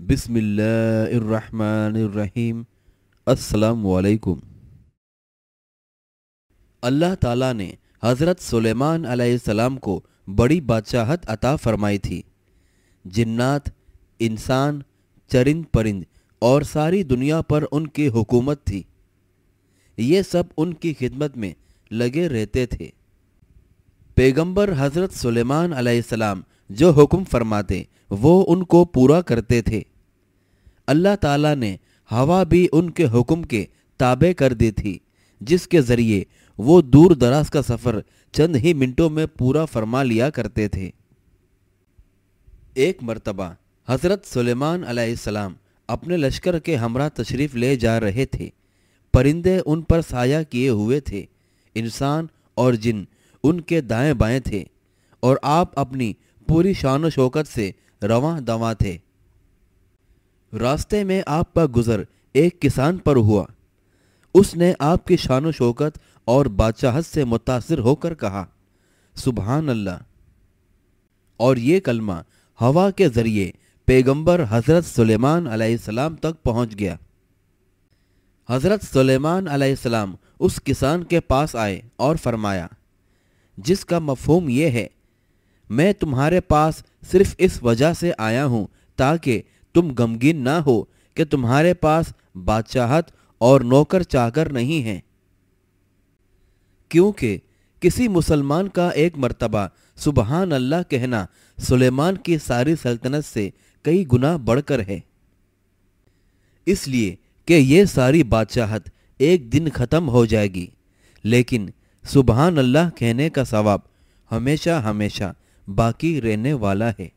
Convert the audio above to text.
बिस्मिल्लाहिर्रहमानिर्रहीम। अस्सलामु अलैकुम। अल्लाह ताला ने हज़रत सुलेमान अलैहिस्सलाम को बड़ी बादशाहत अता फरमाई थी। जिन्नात, इंसान, चरिंद परिंद और सारी दुनिया पर उनकी हुकूमत थी। ये सब उनकी खिदमत में लगे रहते थे। पैगंबर हज़रत सुलेमान अलैहिस्सलाम जो हुक्म फरमाते वो उनको पूरा करते थे। अल्लाह ताला ने हवा भी उनके हुक्म के ताबे कर दी थी, जिसके ज़रिए वो दूर दराज का सफ़र चंद ही मिनटों में पूरा फरमा लिया करते थे। एक मर्तबा हज़रत सुलेमान अलैहिस्सलाम अपने लश्कर के हमरा तशरीफ़ ले जा रहे थे। परिंदे उन पर साया किए हुए थे, इंसान और जिन उनके दाएं बाएं थे, और आप अपनी पूरी शान व शौकत से रवां दवां थे। रास्ते में आपका गुज़र एक किसान पर हुआ। उसने आपकी शान व शौकत और बादशाहत से मुतासिर होकर कहा, सुबहान अल्लाह। और ये कलमा हवा के ज़रिए पैगंबर हज़रत सुलेमान अलैहिस्सलाम तक पहुँच गया। हज़रत सुलेमान अलैहिस्सलाम उस किसान के पास आए और फरमाया, जिसका मफ़हूम ये है, मैं तुम्हारे पास सिर्फ इस वजह से आया हूँ ताकि तुम गमगीन ना हो कि तुम्हारे पास बादशाहत और नौकर चाकर नहीं हैं। क्योंकि किसी मुसलमान का एक मर्तबा सुबहान अल्लाह कहना सुलेमान की सारी सल्तनत से कई गुना बढ़कर है। इसलिए कि ये सारी बादशाहत एक दिन ख़त्म हो जाएगी, लेकिन सुबहान अल्लाह कहने का सवाब हमेशा हमेशा बाकी रहने वाला है।